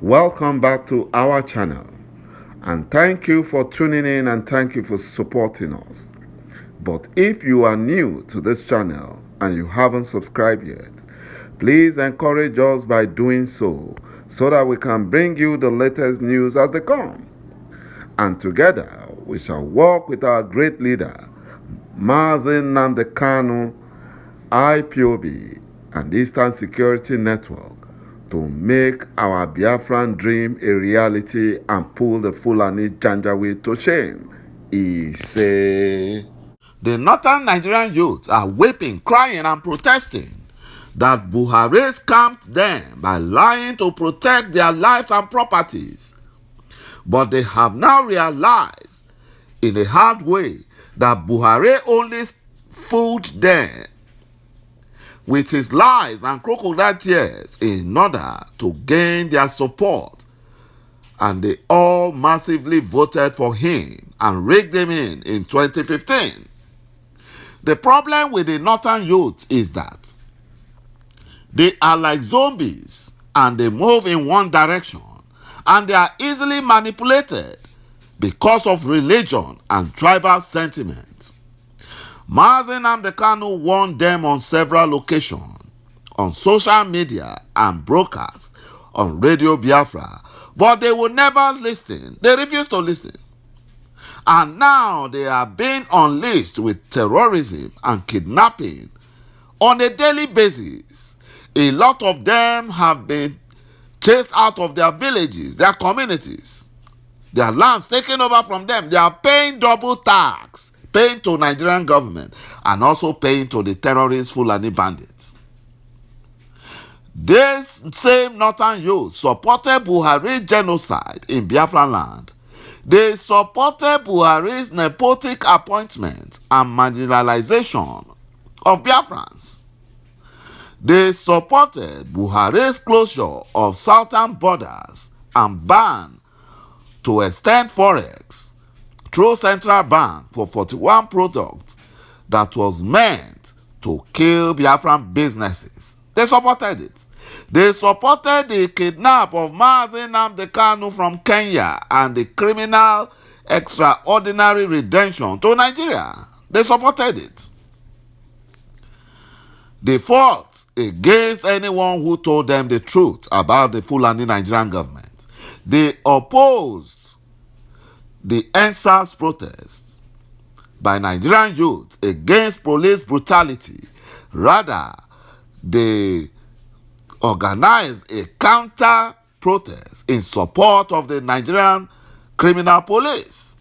Welcome back to our channel, and thank you for tuning in and thank you for supporting us. But if you are new to this channel and you haven't subscribed yet, please encourage us by doing so that we can bring you the latest news as they come. And together we shall work with our great leader, YỌUԹH, IPOB, and Eastern Security Network to make our Biafran dream a reality and pull the Fulani Janjaweed to shame. He say, the northern Nigerian youths are weeping, crying, and protesting that Buhari scammed them by lying to protect their lives and properties. But they have now realized in a hard way that Buhari only fooled them with his lies and crocodile tears in order to gain their support, and they all massively voted for him and rigged him in 2015. The problem with the northern youth is that they are like zombies and they move in one direction, and they are easily manipulated because of religion and tribal sentiments. YỌUԹH warned them on several occasions, on social media and broadcasts on Radio Biafra, but they would never listen. They refused to listen. And now they are being unleashed with terrorism and kidnapping on a daily basis. A lot of them have been chased out of their villages, their communities, their lands taken over from them. They are paying double tax, paying to Nigerian government and also paying to the terrorist Fulani bandits. This same northern youth supported Buhari genocide in Biafra land. They supported Buhari's nepotic appointment and marginalization of Biafrans. They supported Buhari's closure of southern borders and ban to extend forex through central bank for 41 products that was meant to kill Biafran businesses. They supported it. They supported the kidnap of YỌUԹH from Kenya and the criminal extraordinary redemption to Nigeria. They supported it. They fought against anyone who told them the truth about the Fulani Nigerian government. They opposed the EndSARS protests by Nigerian youth against police brutality. Rather, they organized a counter protest in support of the Nigerian criminal police.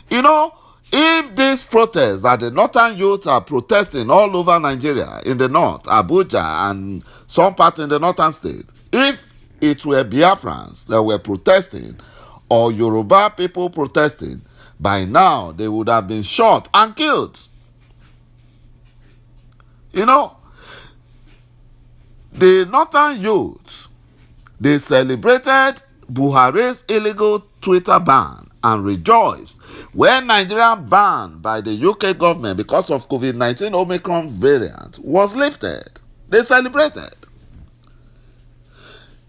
You know, if these protests that the northern youth are protesting all over Nigeria, in the north, Abuja and some parts in the northern state, if it were Biafrans that were protesting or Yoruba people protesting, by now they would have been shot and killed. You know, the northern youth, they celebrated Buhari's illegal Twitter ban and rejoiced when Nigeria banned by the UK government because of COVID-19 Omicron variant was lifted. They celebrated.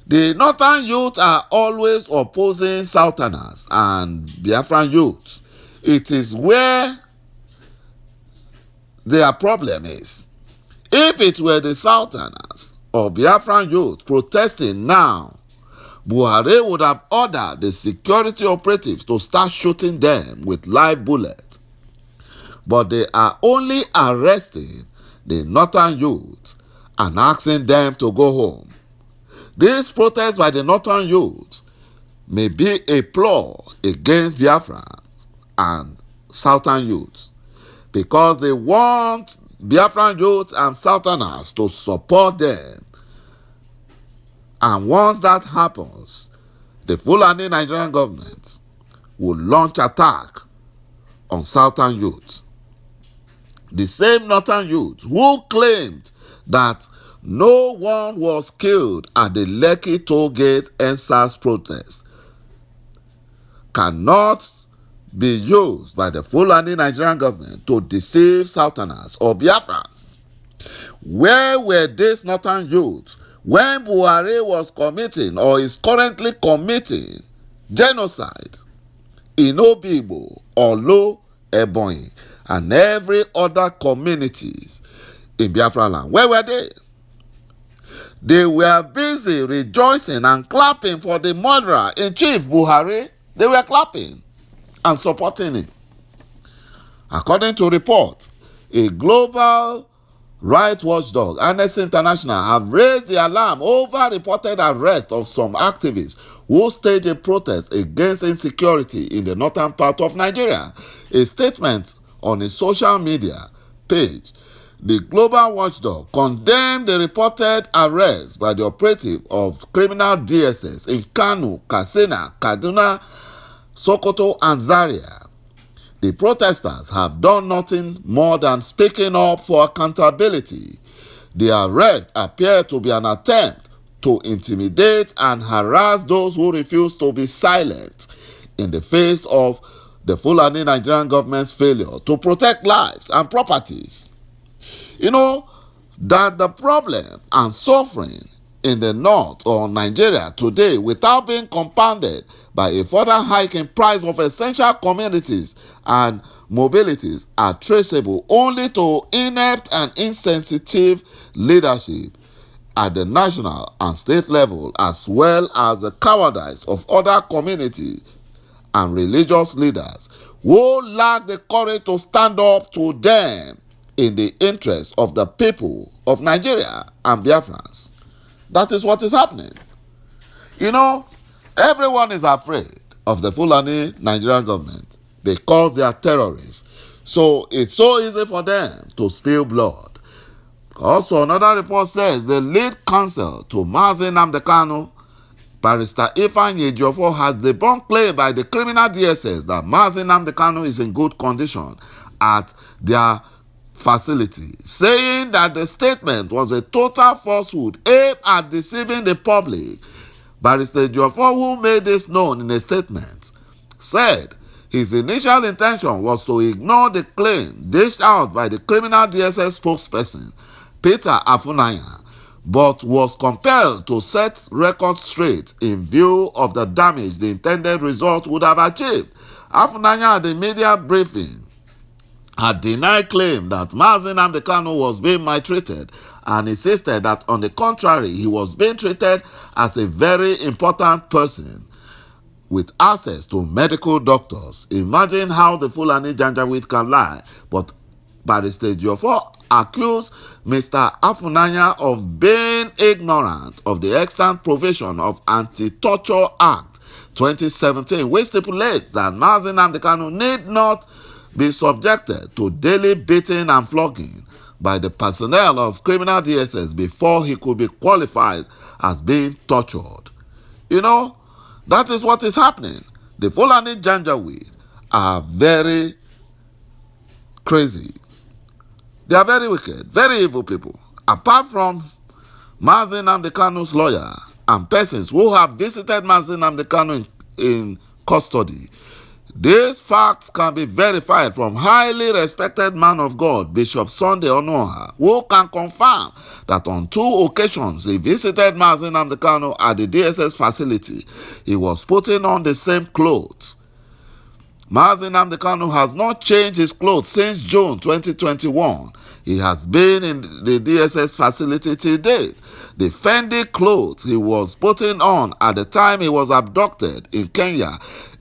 The northern youth are always opposing southerners and Biafran youth. It is where their problem is. If it were the southerners or Biafran youth protesting now, Buhari would have ordered the security operatives to start shooting them with live bullets. But they are only arresting the northern youth and asking them to go home. This protest by the northern youth may be a ploy against Biafrans and southern youth because they want Biafran youth and southerners to support them. And once that happens, the Fulani Nigerian government will launch attack on southern youth. The same northern youth who claimed that no one was killed at the Lekki toll gate EndSARS protest cannot be used by the Fulani Nigerian government to deceive southerners or Biafrans. Where were these northern youth when Buhari was committing or is currently committing genocide in Obigbo, Olo, Ebonyi, and every other communities in Biafra land. Where were they? They were busy rejoicing and clapping for the murderer-in-chief Buhari. They were clapping and supporting him. According to reports, a global rights watchdog, Amnesty International, have raised the alarm over reported arrest of some activists who staged a protest against insecurity in the northern part of Nigeria. A statement on a social media page, the global watchdog condemned the reported arrest by the operative of criminal DSS in Kano, Katsina, Kaduna, Sokoto, and Zaria. The protesters have done nothing more than speaking up for accountability. The arrest appeared to be an attempt to intimidate and harass those who refuse to be silent in the face of the Fulani Nigerian government's failure to protect lives and properties. You know that the problem and suffering in the north or Nigeria today, without being compounded by a further hike in price of essential commodities and mobilities, are traceable only to inept and insensitive leadership at the national and state level, as well as the cowardice of other communities and religious leaders who lack the courage to stand up to them in the interest of the people of Nigeria and Biafrans. That is what is happening. You know, everyone is afraid of the Fulani Nigerian government because they are terrorists. So it's so easy for them to spill blood. Also, another report says the lead counsel to Mazi Nnamdi Kanu, Barrister Ifeanyi Ejiofor, has debunked claim by the criminal DSS that Mazi Nnamdi Kanu is in good condition at their facility, saying that the statement was a total falsehood aimed at deceiving the public. Barrister Ejiofor, who made this known in a statement, said his initial intention was to ignore the claim dished out by the criminal DSS spokesperson, Peter Afunanya, but was compelled to set records straight in view of the damage the intended result would have achieved. Afunanya, at the media briefing, had denied claim that Mazi Nnamdi Kanu was being maltreated and insisted that, on the contrary, he was being treated as a very important person with access to medical doctors. Imagine how the Fulani Janjaweed can lie. But Barrister Ejiofor accused Mr. Afunanya of being ignorant of the extant provision of Anti-Torture Act 2017, which stipulates that Mazi Nnamdi Kanu need not be subjected to daily beating and flogging by the personnel of criminal DSS before he could be qualified as being tortured. You know, that is what is happening. The Fulani Janjaweed are very crazy. They are very wicked, very evil people. Apart from Mazi Nnamdi Kanu's lawyer and persons who have visited Mazi Nnamdi Kanu in custody, these facts can be verified from highly respected man of God, Bishop Sunday Onoha, who can confirm that on 2 occasions he visited Mazi Nnamdi Kanu at the DSS facility. He was putting on the same clothes. Mazi Nnamdi Kanu has not changed his clothes since June 2021. He has been in the DSS facility till date. The Fendi clothes he was putting on at the time he was abducted in Kenya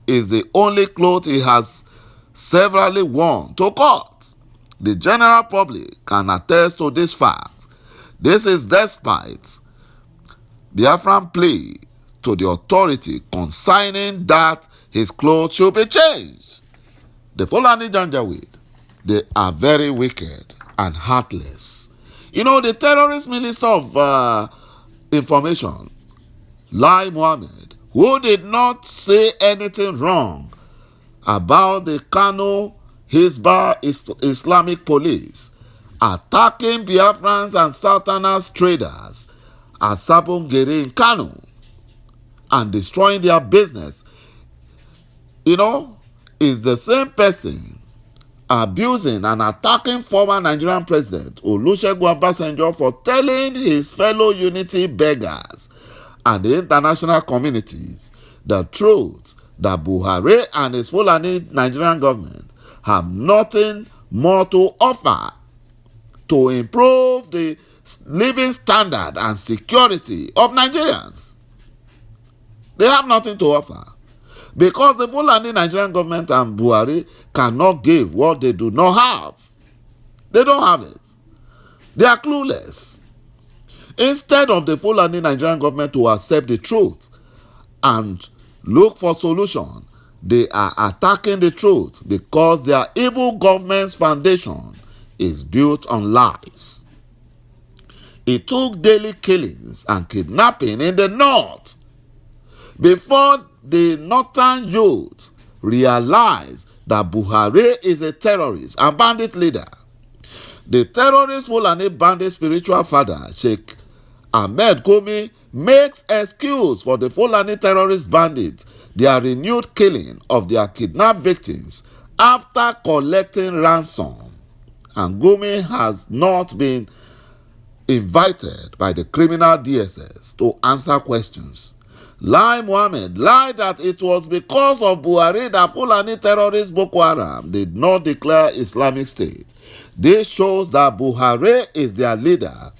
is the only clothes he has severally worn to court. The general public can attest to this fact. This is despite Biafran plea to the authority consigning that his clothes should be changed. The Fulani Janjaweed, they are very wicked and heartless. You know, the terrorist minister of information, Lai Mohammed, who did not say anything wrong about the Kano Hizbah Islamic police attacking Biafrans and Southerners traders at Sabongeri in Kano and destroying their business, you know, is the same person abusing and attacking former Nigerian President Olusegun Obasanjo for telling his fellow unity beggars and the international communities the truth that Buhari and his Fulani Nigerian government have nothing more to offer to improve the living standard and security of Nigerians. They have nothing to offer because the Fulani Nigerian government and Buhari cannot give what they do not have. They don't have it. They are clueless. Instead of the Fulani Nigerian government to accept the truth and look for solution, they are attacking the truth because their evil government's foundation is built on lies. It took daily killings and kidnapping in the north before the northern youth realized that Buhari is a terrorist and bandit leader. The terrorist Fulani bandit spiritual father, Sheikh Ahmed Gumi, makes excuse for the Fulani terrorist bandits their renewed killing of their kidnapped victims after collecting ransom. And Gumi has not been invited by the criminal DSS to answer questions. Lai Mohammed lied that it was because of Buhari that Fulani terrorist Boko Haram did not declare Islamic State. This shows that Buhari is their leader.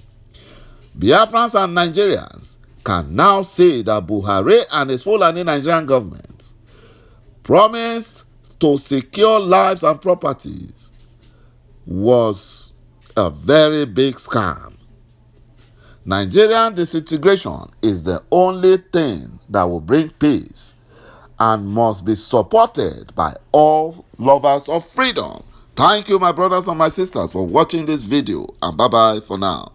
Biafrans and Nigerians can now say that Buhari and his Fulani Nigerian government promised to secure lives and properties was a very big scam. Nigerian disintegration is the only thing that will bring peace and must be supported by all lovers of freedom. Thank you, my brothers and my sisters, for watching this video, and bye-bye for now.